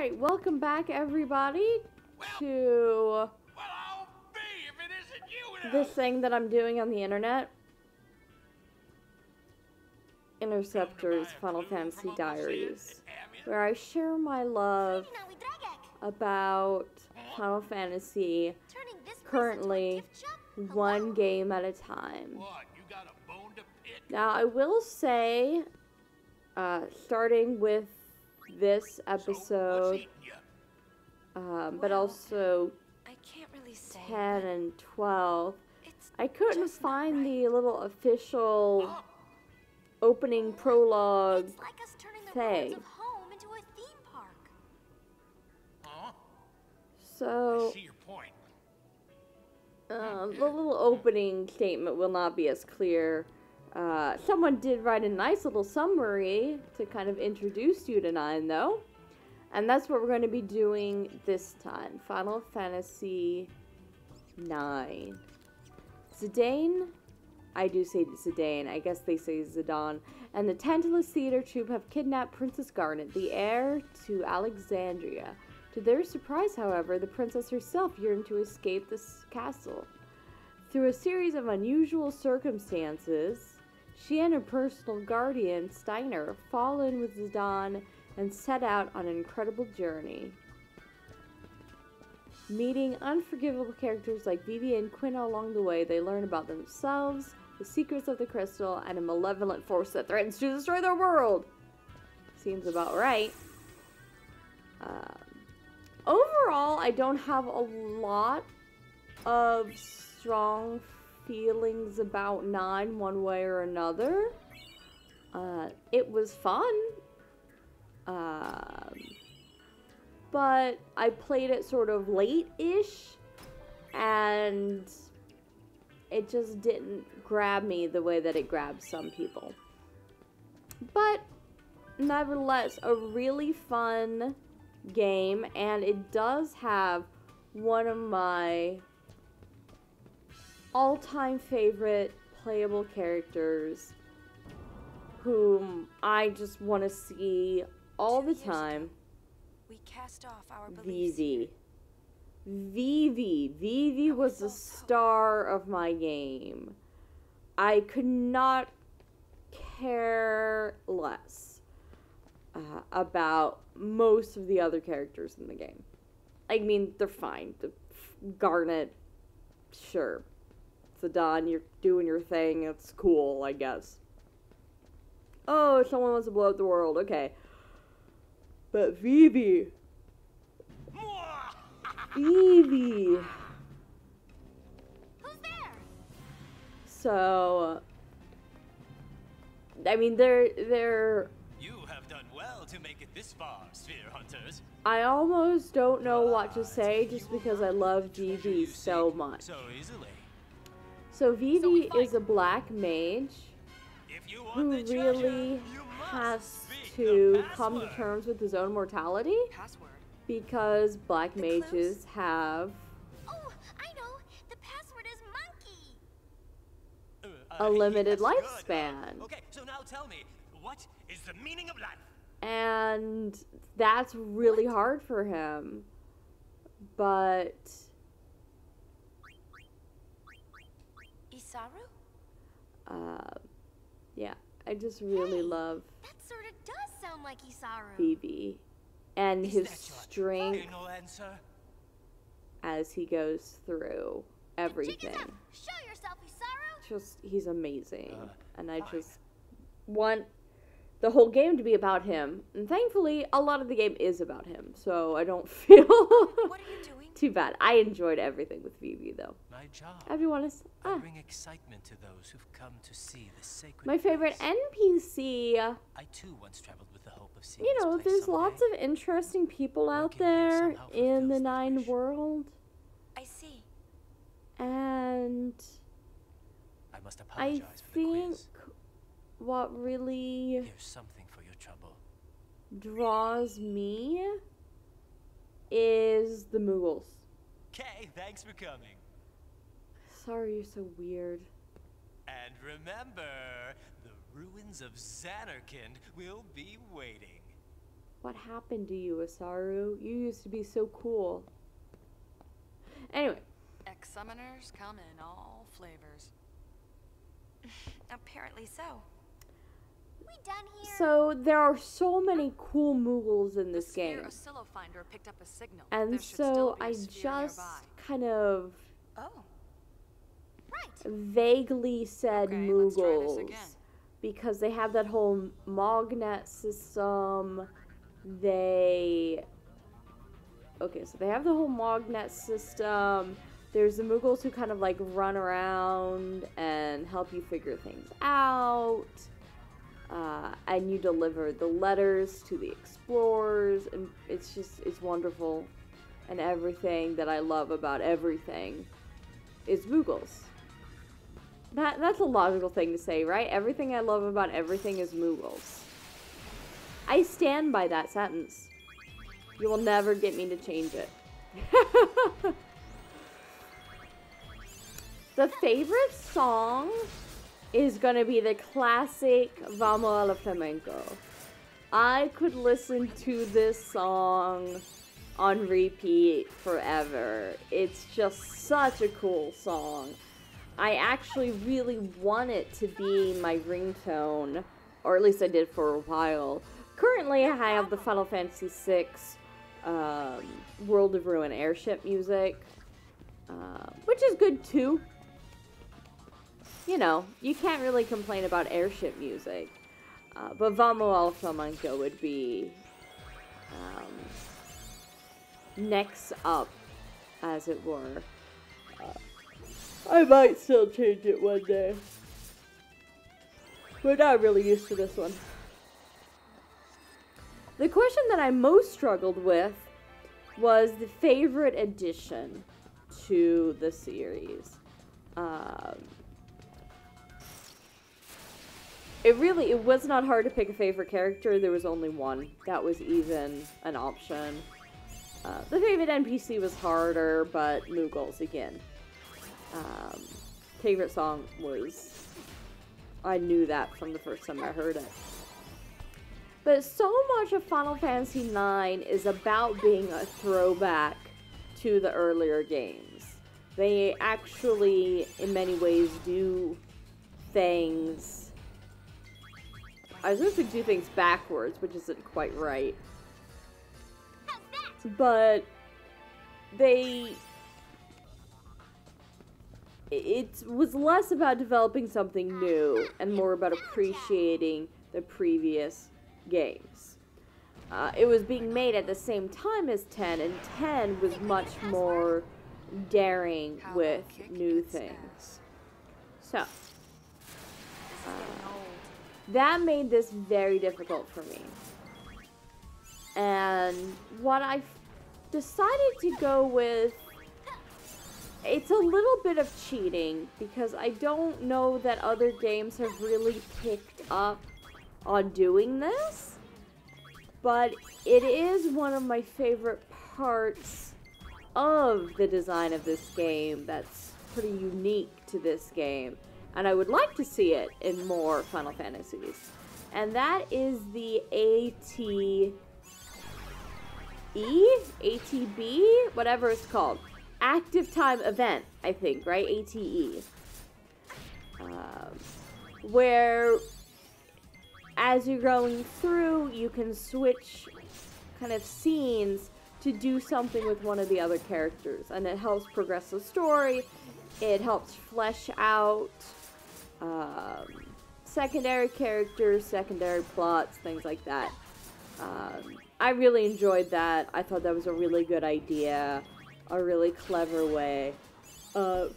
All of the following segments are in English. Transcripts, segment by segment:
Alright, welcome back everybody to I'll be if it isn't you this thing that I'm doing on the internet. Interceptors Final Fantasy Diaries, where I share my love about Final Fantasy currently one game at a time. Now I will say, starting with this episode, but also 10 and 12, I couldn't find the little official opening prologue thing. So, the little opening statement will not be as clear. Someone did write a nice little summary to kind of introduce you to 9, though. And that's what we're going to be doing this time. Final Fantasy 9. Zidane, I do say Zidane, I guess they say Zidane, and the Tantalus Theater Troupe have kidnapped Princess Garnet, the heir to Alexandria. To their surprise, however, the princess herself yearned to escape this castle. Through a series of unusual circumstances, she and her personal guardian, Steiner, fall in with Zidane and set out on an incredible journey. Meeting unforgivable characters like Vivi and Quinn along the way, they learn about themselves, the secrets of the crystal, and a malevolent force that threatens to destroy their world. Seems about right. Overall, I don't have a lot of strong feelings about 9 one way or another. It was fun. But I played it sort of late-ish, and it just didn't grab me the way that it grabs some people. But nevertheless, a really fun game, and it does have one of my all-time favorite playable characters whom I just want to see all the time. We cast off our Vivi. Vivi was the star of my game. I could not care less about most of the other characters in the game. I mean, they're fine. Garnet, sure. Zidane, you're doing your thing. It's cool, I guess. Oh, someone wants to blow up the world. Okay. But Vivi. Vivi. Who's there? So, I mean, they're. You have done well to make it this far, Sphere Hunters. I almost don't know what to say just because I love Vivi so much. So easily. So Vivi is a black mage who really has to come to terms with his own mortality because black mages have I know. The password is monkey. a limited lifespan. Okay, so now tell me, what is the meaning of life? And that's really hard for him. But Isaru? yeah, I just really love That sort of does sound like Isaru. Vivi and his strength Final answer? as he goes through everything. Show yourself, Isaru. Just, he's amazing. And I just want the whole game to be about him. And thankfully, a lot of the game is about him. So I don't feel What are you doing? too bad. I enjoyed everything with Vivi, though. My job. Everyone is... I bring excitement to those who've come to see the sacred My favorite place. NPC... I too once traveled with the hope of seeing You this know, place there's someday. lots of interesting people out Working here there somehow in the fulfills that 9 wish. world. I see. And I must I apologize for the think quiz. what really Here's something for your trouble. draws me is the Mughals. Okay, thanks for coming. Sorry, you're so weird. And remember, the ruins of Xanarkand will be waiting. What happened to you, Isaru? You used to be so cool. Anyway. Ex-summoners come in all flavors. Apparently so. We done here? So there are so many cool Moogles in this The game. sphere oscillo finder picked up a signal. And There should so still be a I sphere just nearby. kind of Oh. Right. vaguely said Okay, let's try this Moogles. again. Because they have that whole Mognet system. Okay, so they have the whole Mognet system. There's the Moogles who kind of like run around and help you figure things out. And you deliver the letters to the explorers. And it's wonderful. And everything that I love about everything is Moogles. That's a logical thing to say, right? Everything I love about everything is Moogles. I stand by that sentence. You will never get me to change it. The favorite song is gonna be the classic Vamos a la Flamenco. I could listen to this song on repeat forever. It's just such a cool song. I actually really want it to be my ringtone, or at least I did for a while. Currently, I have the Final Fantasy VI World of Ruin airship music, which is good too. You know, you can't really complain about airship music, but Vamos a la Flamenco would be next up, as it were. I might still change it one day. We're not really used to this one. The question that I most struggled with was the favorite addition to the series. It was not hard to pick a favorite character. There was only one. That was even an option. The favorite NPC was harder, but Moogles again. Favorite song was... I knew that from the first time I heard it. But so much of Final Fantasy IX is about being a throwback to the earlier games. They actually, in many ways, do things... I was supposed to do things backwards, which isn't quite right. But it was less about developing something new and more about appreciating the previous games. It was being made at the same time as 10, and 10 was much more daring with new things. So, that made this very difficult for me. And what I decided to go with, it's a little bit of cheating, because I don't know that other games have really picked up on doing this, but it is one of my favorite parts of the design of this game that's pretty unique to this game, and I would like to see it in more Final Fantasies, and that is the ATB, whatever it's called. Active Time Event, I think, right? ATE. Where, as you're going through, you can switch kind of scenes to do something with one of the other characters. And it helps progress the story. It helps flesh out secondary characters, secondary plots, things like that. I really enjoyed that. I thought that was a really good idea. A really clever way of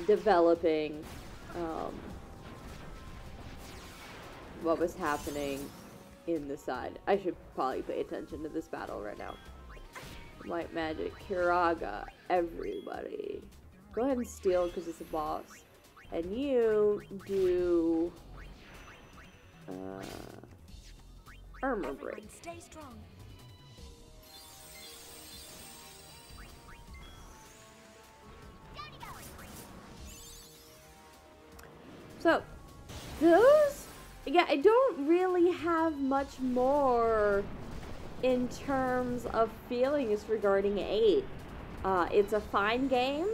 developing what was happening in the side. I should probably pay attention to this battle right now. White Magic, Kiraga, everybody. Go ahead and steal because it's a boss. And you do armor break. Stay strong. So, those, yeah, I don't really have much more in terms of feelings regarding 8. It's a fine game.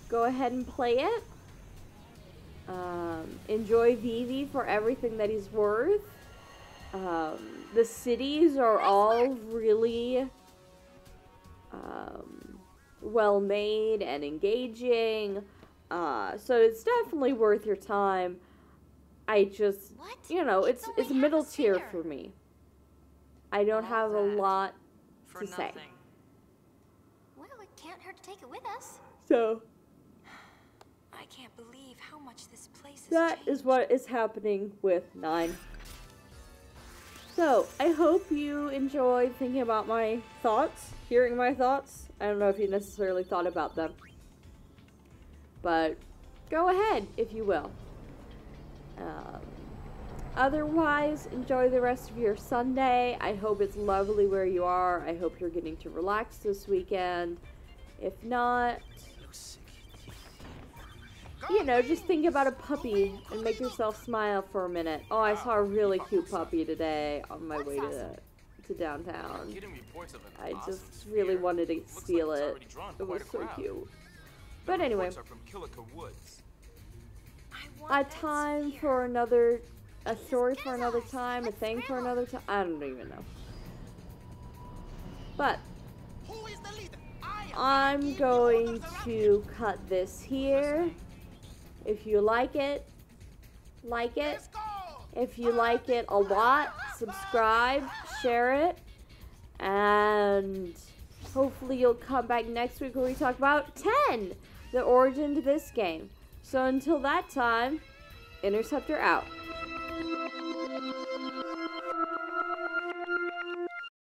Go ahead and play it. Enjoy Vivi for everything that he's worth. The cities are all really well made and engaging. So it's definitely worth your time. I just, you know, it's middle tier for me. I don't have a lot to say. Well, it can't hurt to take it with us. So I can't believe how much this place has that changed. is what is happening with 9. So I hope you enjoyed thinking about my thoughts, hearing my thoughts. I don't know if you necessarily thought about them, but go ahead if you will. Otherwise, enjoy the rest of your Sunday. I hope it's lovely where you are. I hope you're getting to relax this weekend. If not, you know, just think about a puppy and make yourself smile for a minute. Oh, I saw a really cute puppy today on my way to downtown. I just really wanted to steal it. It was so cute. But anyway, a time for another, a story for another time, a thing for another time. I don't even know. But I'm going to cut this here. If you like it, like it. If you like it a lot, subscribe, share it, and hopefully you'll come back next week when we talk about 10, the origin to this game. So until that time, Interceptor out.